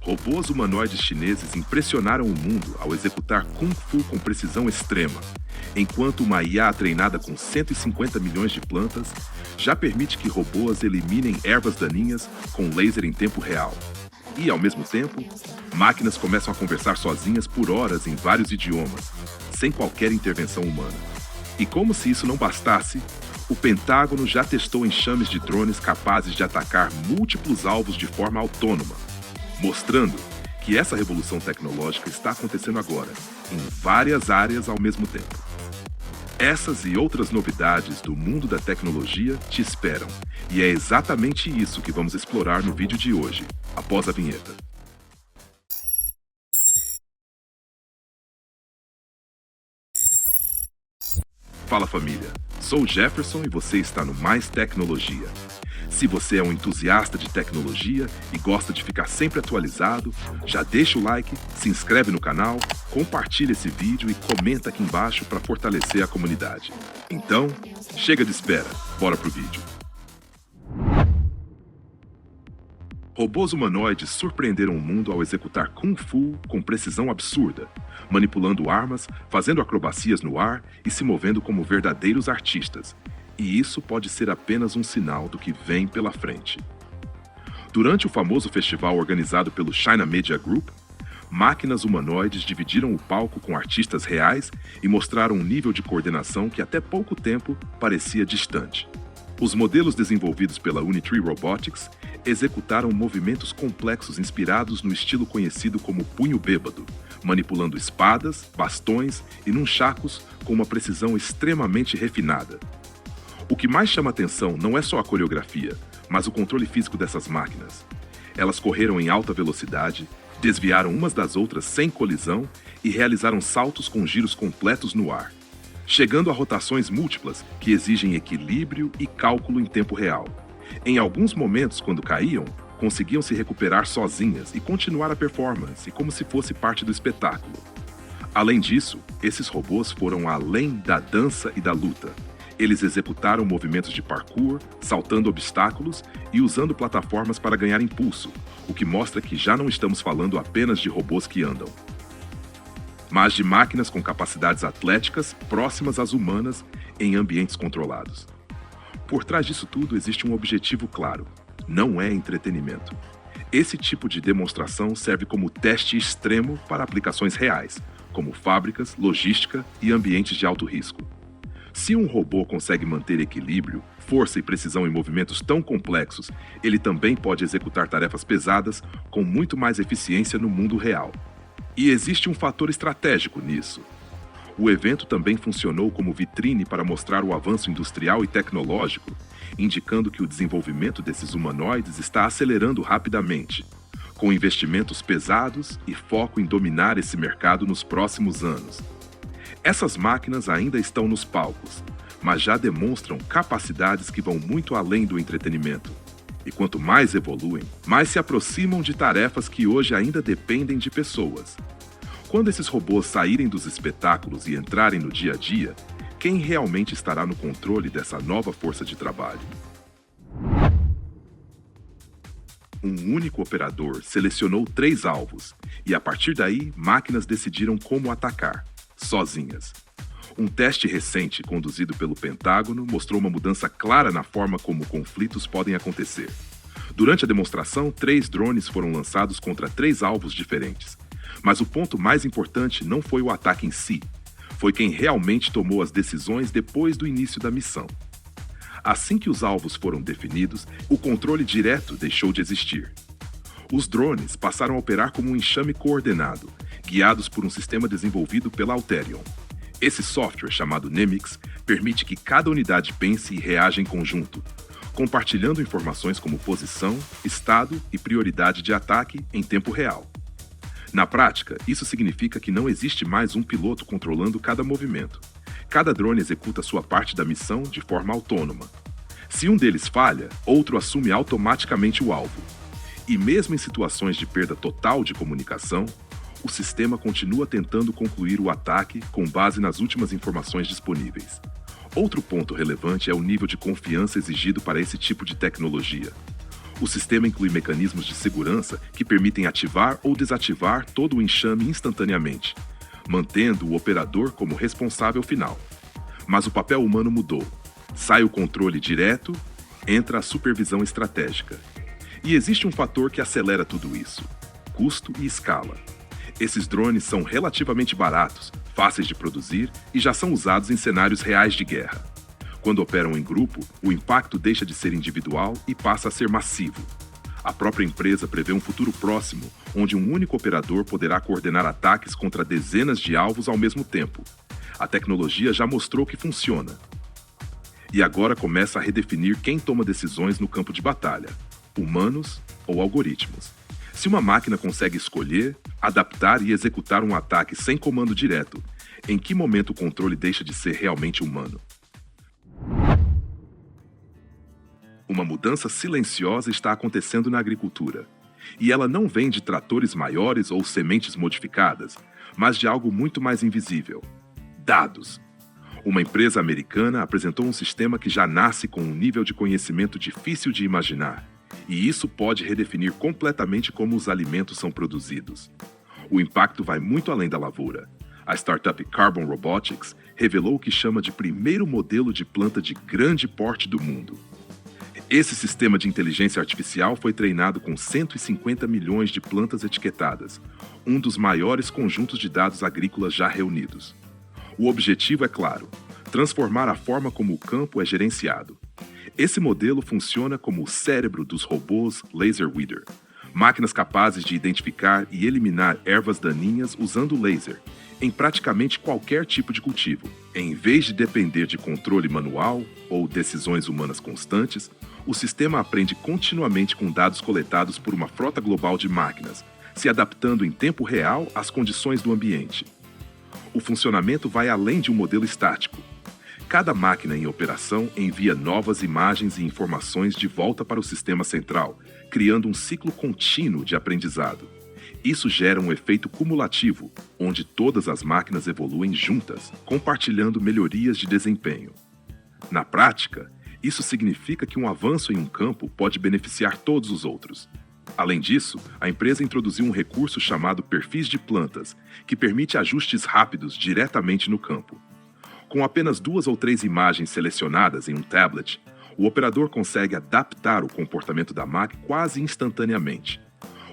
Robôs humanoides chineses impressionaram o mundo ao executar Kung Fu com precisão extrema, enquanto uma IA treinada com 150 milhões de plantas já permite que robôs eliminem ervas daninhas com laser em tempo real. E, ao mesmo tempo, máquinas começam a conversar sozinhas por horas em vários idiomas, sem qualquer intervenção humana. E como se isso não bastasse, o Pentágono já testou enxames de drones capazes de atacar múltiplos alvos de forma autônoma, mostrando que essa revolução tecnológica está acontecendo agora, em várias áreas ao mesmo tempo. Essas e outras novidades do mundo da tecnologia te esperam, e é exatamente isso que vamos explorar no vídeo de hoje, após a vinheta. Fala família, sou o Jefferson e você está no Mais Tecnologia. Se você é um entusiasta de tecnologia e gosta de ficar sempre atualizado, já deixa o like, se inscreve no canal, compartilha esse vídeo e comenta aqui embaixo para fortalecer a comunidade. Então, chega de espera, bora pro vídeo. Robôs humanoides surpreenderam o mundo ao executar Kung Fu com precisão absurda, manipulando armas, fazendo acrobacias no ar e se movendo como verdadeiros artistas. E isso pode ser apenas um sinal do que vem pela frente. Durante o famoso festival organizado pelo China Media Group, máquinas humanoides dividiram o palco com artistas reais e mostraram um nível de coordenação que até pouco tempo parecia distante. Os modelos desenvolvidos pela Unitree Robotics executaram movimentos complexos inspirados no estilo conhecido como punho bêbado, manipulando espadas, bastões e nunchakus com uma precisão extremamente refinada. O que mais chama atenção não é só a coreografia, mas o controle físico dessas máquinas. Elas correram em alta velocidade, desviaram umas das outras sem colisão e realizaram saltos com giros completos no ar, chegando a rotações múltiplas que exigem equilíbrio e cálculo em tempo real. Em alguns momentos, quando caíam, conseguiam se recuperar sozinhas e continuar a performance como se fosse parte do espetáculo. Além disso, esses robôs foram além da dança e da luta. Eles executaram movimentos de parkour, saltando obstáculos e usando plataformas para ganhar impulso, o que mostra que já não estamos falando apenas de robôs que andam, mas de máquinas com capacidades atléticas próximas às humanas em ambientes controlados. Por trás disso tudo existe um objetivo claro: não é entretenimento. Esse tipo de demonstração serve como teste extremo para aplicações reais, como fábricas, logística e ambientes de alto risco. Se um robô consegue manter equilíbrio, força e precisão em movimentos tão complexos, ele também pode executar tarefas pesadas com muito mais eficiência no mundo real. E existe um fator estratégico nisso. O evento também funcionou como vitrine para mostrar o avanço industrial e tecnológico, indicando que o desenvolvimento desses humanoides está acelerando rapidamente, com investimentos pesados e foco em dominar esse mercado nos próximos anos. Essas máquinas ainda estão nos palcos, mas já demonstram capacidades que vão muito além do entretenimento. E quanto mais evoluem, mais se aproximam de tarefas que hoje ainda dependem de pessoas. Quando esses robôs saírem dos espetáculos e entrarem no dia a dia, quem realmente estará no controle dessa nova força de trabalho? Um único operador selecionou 3 alvos, e a partir daí, máquinas decidiram como atacar, sozinhas. Um teste recente conduzido pelo Pentágono mostrou uma mudança clara na forma como conflitos podem acontecer. Durante a demonstração, 3 drones foram lançados contra 3 alvos diferentes. Mas o ponto mais importante não foi o ataque em si, foi quem realmente tomou as decisões depois do início da missão. Assim que os alvos foram definidos, o controle direto deixou de existir. Os drones passaram a operar como um enxame coordenado, guiados por um sistema desenvolvido pela Alterion. Esse software, chamado Nemix, permite que cada unidade pense e reaja em conjunto, compartilhando informações como posição, estado e prioridade de ataque em tempo real. Na prática, isso significa que não existe mais um piloto controlando cada movimento. Cada drone executa sua parte da missão de forma autônoma. Se um deles falha, outro assume automaticamente o alvo. E mesmo em situações de perda total de comunicação, o sistema continua tentando concluir o ataque com base nas últimas informações disponíveis. Outro ponto relevante é o nível de confiança exigido para esse tipo de tecnologia. O sistema inclui mecanismos de segurança que permitem ativar ou desativar todo o enxame instantaneamente, mantendo o operador como responsável final. Mas o papel humano mudou. Sai o controle direto, entra a supervisão estratégica. E existe um fator que acelera tudo isso: custo e escala. Esses drones são relativamente baratos, fáceis de produzir e já são usados em cenários reais de guerra. Quando operam em grupo, o impacto deixa de ser individual e passa a ser massivo. A própria empresa prevê um futuro próximo, onde um único operador poderá coordenar ataques contra dezenas de alvos ao mesmo tempo. A tecnologia já mostrou que funciona. E agora começa a redefinir quem toma decisões no campo de batalha: humanos ou algoritmos. Se uma máquina consegue escolher, adaptar e executar um ataque sem comando direto, em que momento o controle deixa de ser realmente humano? Uma mudança silenciosa está acontecendo na agricultura. E ela não vem de tratores maiores ou sementes modificadas, mas de algo muito mais invisível: dados. Uma empresa americana apresentou um sistema que já nasce com um nível de conhecimento difícil de imaginar. E isso pode redefinir completamente como os alimentos são produzidos. O impacto vai muito além da lavoura. A startup Carbon Robotics revelou o que chama de primeiro modelo de planta de grande porte do mundo. Esse sistema de inteligência artificial foi treinado com 150 milhões de plantas etiquetadas, um dos maiores conjuntos de dados agrícolas já reunidos. O objetivo é claro: transformar a forma como o campo é gerenciado. Esse modelo funciona como o cérebro dos robôs Laser Weeder, máquinas capazes de identificar e eliminar ervas daninhas usando laser, em praticamente qualquer tipo de cultivo. Em vez de depender de controle manual ou decisões humanas constantes, o sistema aprende continuamente com dados coletados por uma frota global de máquinas, se adaptando em tempo real às condições do ambiente. O funcionamento vai além de um modelo estático. Cada máquina em operação envia novas imagens e informações de volta para o sistema central, criando um ciclo contínuo de aprendizado. Isso gera um efeito cumulativo, onde todas as máquinas evoluem juntas, compartilhando melhorias de desempenho. Na prática, isso significa que um avanço em um campo pode beneficiar todos os outros. Além disso, a empresa introduziu um recurso chamado perfis de plantas, que permite ajustes rápidos diretamente no campo. Com apenas 2 ou 3 imagens selecionadas em um tablet, o operador consegue adaptar o comportamento da máquina quase instantaneamente.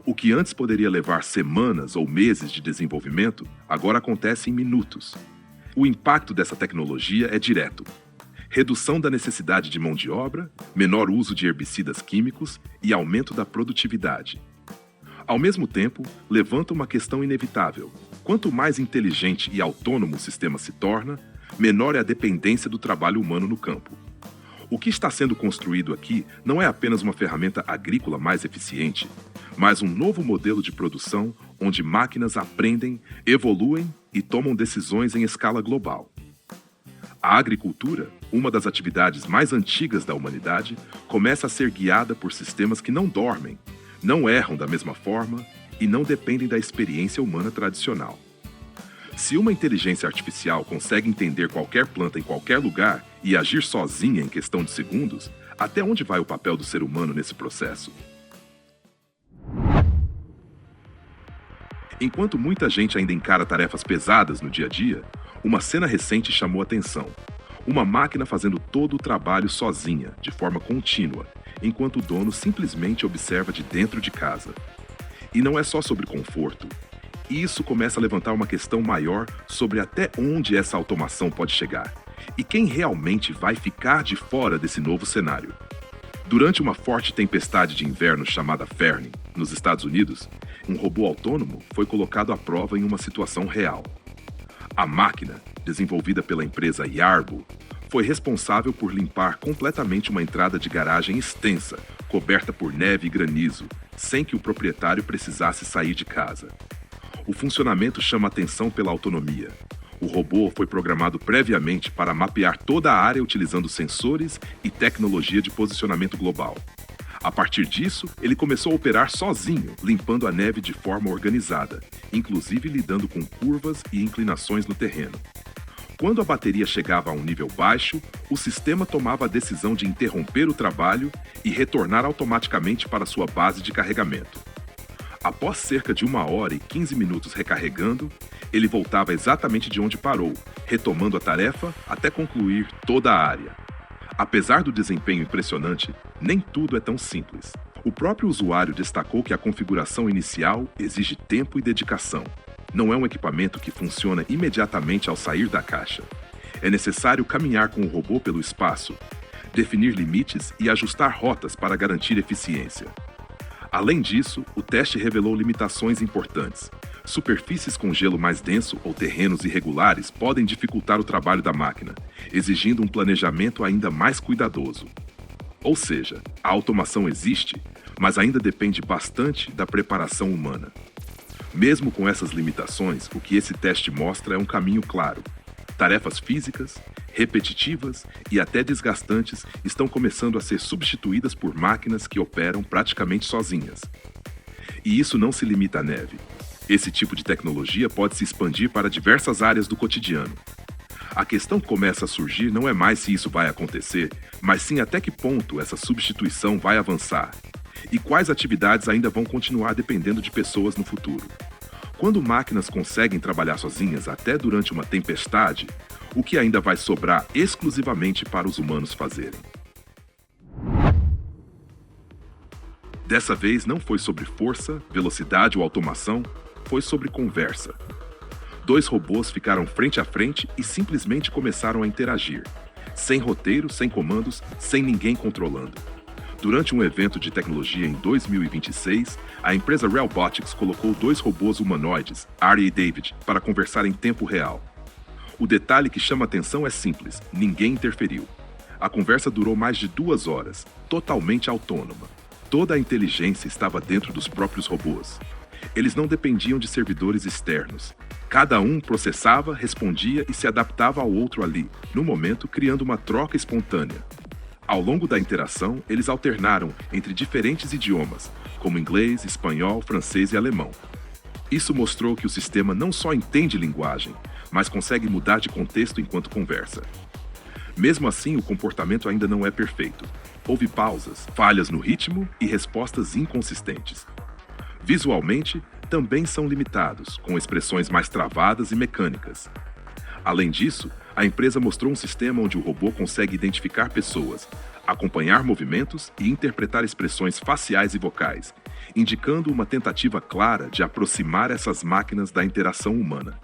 O que antes poderia levar semanas ou meses de desenvolvimento, agora acontece em minutos. O impacto dessa tecnologia é direto: redução da necessidade de mão de obra, menor uso de herbicidas químicos e aumento da produtividade. Ao mesmo tempo, levanta uma questão inevitável: quanto mais inteligente e autônomo o sistema se torna, menor é a dependência do trabalho humano no campo. O que está sendo construído aqui não é apenas uma ferramenta agrícola mais eficiente, mas um novo modelo de produção onde máquinas aprendem, evoluem e tomam decisões em escala global. A agricultura, uma das atividades mais antigas da humanidade, começa a ser guiada por sistemas que não dormem, não erram da mesma forma e não dependem da experiência humana tradicional. Se uma inteligência artificial consegue entender qualquer planta em qualquer lugar e agir sozinha em questão de segundos, até onde vai o papel do ser humano nesse processo? Enquanto muita gente ainda encara tarefas pesadas no dia a dia, uma cena recente chamou atenção. Uma máquina fazendo todo o trabalho sozinha, de forma contínua, enquanto o dono simplesmente observa de dentro de casa. E não é só sobre conforto. Isso começa a levantar uma questão maior sobre até onde essa automação pode chegar e quem realmente vai ficar de fora desse novo cenário. Durante uma forte tempestade de inverno chamada Fern, nos Estados Unidos, um robô autônomo foi colocado à prova em uma situação real. A máquina, desenvolvida pela empresa Yarbo, foi responsável por limpar completamente uma entrada de garagem extensa, coberta por neve e granizo, sem que o proprietário precisasse sair de casa. O funcionamento chama atenção pela autonomia. O robô foi programado previamente para mapear toda a área utilizando sensores e tecnologia de posicionamento global. A partir disso, ele começou a operar sozinho, limpando a neve de forma organizada, inclusive lidando com curvas e inclinações no terreno. Quando a bateria chegava a um nível baixo, o sistema tomava a decisão de interromper o trabalho e retornar automaticamente para sua base de carregamento. Após cerca de 1 hora e 15 minutos recarregando, ele voltava exatamente de onde parou, retomando a tarefa até concluir toda a área. Apesar do desempenho impressionante, nem tudo é tão simples. O próprio usuário destacou que a configuração inicial exige tempo e dedicação. Não é um equipamento que funciona imediatamente ao sair da caixa. É necessário caminhar com o robô pelo espaço, definir limites e ajustar rotas para garantir eficiência. Além disso, o teste revelou limitações importantes. Superfícies com gelo mais denso ou terrenos irregulares podem dificultar o trabalho da máquina, exigindo um planejamento ainda mais cuidadoso. Ou seja, a automação existe, mas ainda depende bastante da preparação humana. Mesmo com essas limitações, o que esse teste mostra é um caminho claro. Tarefas físicas, repetitivas e até desgastantes estão começando a ser substituídas por máquinas que operam praticamente sozinhas. E isso não se limita à neve. Esse tipo de tecnologia pode se expandir para diversas áreas do cotidiano. A questão que começa a surgir não é mais se isso vai acontecer, mas sim até que ponto essa substituição vai avançar. E quais atividades ainda vão continuar dependendo de pessoas no futuro. Quando máquinas conseguem trabalhar sozinhas até durante uma tempestade, o que ainda vai sobrar exclusivamente para os humanos fazerem? Dessa vez não foi sobre força, velocidade ou automação, foi sobre conversa. 2 robôs ficaram frente a frente e simplesmente começaram a interagir. Sem roteiro, sem comandos, sem ninguém controlando. Durante um evento de tecnologia em 2026, a empresa Realbotix colocou 2 robôs humanoides, Ari e David, para conversar em tempo real. O detalhe que chama atenção é simples: ninguém interferiu. A conversa durou mais de 2 horas, totalmente autônoma. Toda a inteligência estava dentro dos próprios robôs. Eles não dependiam de servidores externos. Cada um processava, respondia e se adaptava ao outro ali, no momento, criando uma troca espontânea. Ao longo da interação, eles alternaram entre diferentes idiomas, como inglês, espanhol, francês e alemão. Isso mostrou que o sistema não só entende linguagem, mas consegue mudar de contexto enquanto conversa. Mesmo assim, o comportamento ainda não é perfeito. Houve pausas, falhas no ritmo e respostas inconsistentes. Visualmente, também são limitados, com expressões mais travadas e mecânicas. Além disso, a empresa mostrou um sistema onde o robô consegue identificar pessoas, acompanhar movimentos e interpretar expressões faciais e vocais, indicando uma tentativa clara de aproximar essas máquinas da interação humana.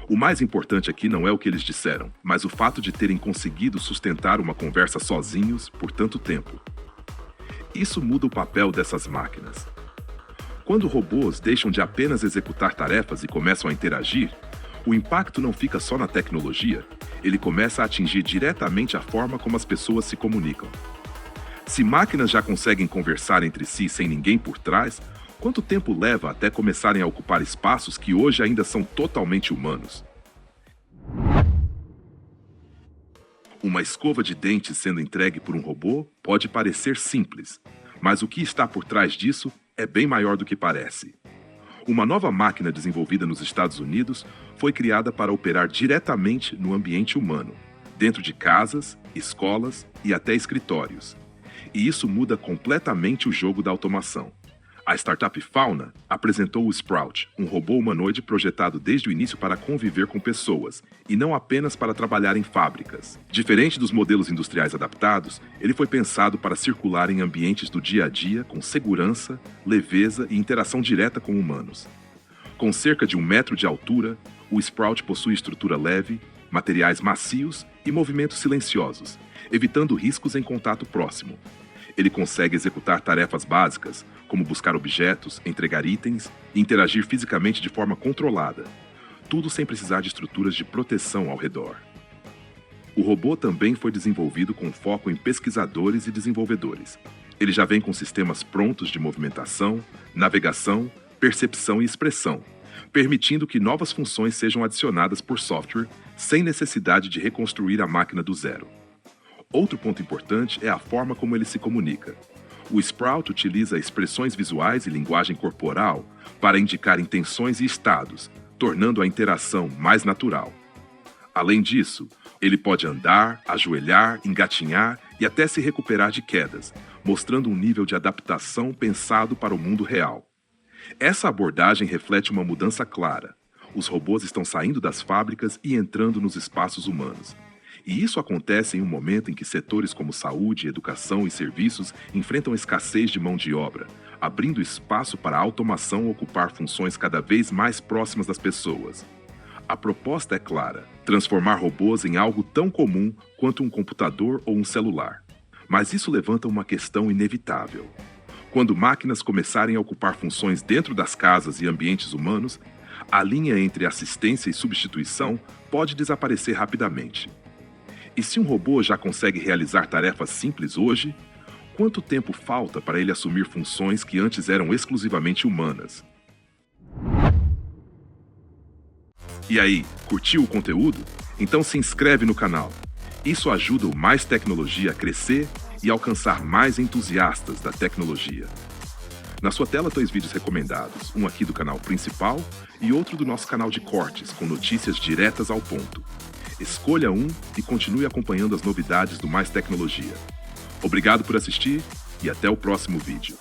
O mais importante aqui não é o que eles disseram, mas o fato de terem conseguido sustentar uma conversa sozinhos por tanto tempo. Isso muda o papel dessas máquinas. Quando robôs deixam de apenas executar tarefas e começam a interagir, o impacto não fica só na tecnologia, ele começa a atingir diretamente a forma como as pessoas se comunicam. Se máquinas já conseguem conversar entre si sem ninguém por trás, quanto tempo leva até começarem a ocupar espaços que hoje ainda são totalmente humanos? Uma escova de dentes sendo entregue por um robô pode parecer simples, mas o que está por trás disso é bem maior do que parece. Uma nova máquina desenvolvida nos Estados Unidos foi criada para operar diretamente no ambiente humano, dentro de casas, escolas e até escritórios. E isso muda completamente o jogo da automação. A startup Fauna apresentou o Sprout, um robô humanoide projetado desde o início para conviver com pessoas, e não apenas para trabalhar em fábricas. Diferente dos modelos industriais adaptados, ele foi pensado para circular em ambientes do dia a dia com segurança, leveza e interação direta com humanos. Com cerca de 1 metro de altura, o Sprout possui estrutura leve, materiais macios e movimentos silenciosos, evitando riscos em contato próximo. Ele consegue executar tarefas básicas, como buscar objetos, entregar itens e interagir fisicamente de forma controlada, tudo sem precisar de estruturas de proteção ao redor. O robô também foi desenvolvido com foco em pesquisadores e desenvolvedores. Ele já vem com sistemas prontos de movimentação, navegação, percepção e expressão, permitindo que novas funções sejam adicionadas por software sem necessidade de reconstruir a máquina do zero. Outro ponto importante é a forma como ele se comunica. O Sprout utiliza expressões visuais e linguagem corporal para indicar intenções e estados, tornando a interação mais natural. Além disso, ele pode andar, ajoelhar, engatinhar e até se recuperar de quedas, mostrando um nível de adaptação pensado para o mundo real. Essa abordagem reflete uma mudança clara. Os robôs estão saindo das fábricas e entrando nos espaços humanos. E isso acontece em um momento em que setores como saúde, educação e serviços enfrentam escassez de mão de obra, abrindo espaço para a automação ocupar funções cada vez mais próximas das pessoas. A proposta é clara: transformar robôs em algo tão comum quanto um computador ou um celular. Mas isso levanta uma questão inevitável. Quando máquinas começarem a ocupar funções dentro das casas e ambientes humanos, a linha entre assistência e substituição pode desaparecer rapidamente. E se um robô já consegue realizar tarefas simples hoje, quanto tempo falta para ele assumir funções que antes eram exclusivamente humanas? E aí, curtiu o conteúdo? Então se inscreve no canal. Isso ajuda o Mais Tecnologia a crescer e alcançar mais entusiastas da tecnologia. Na sua tela, 2 vídeos recomendados, um aqui do canal principal e outro do nosso canal de cortes, com notícias diretas ao ponto. Escolha um e continue acompanhando as novidades do Mais Tecnologia. Obrigado por assistir e até o próximo vídeo.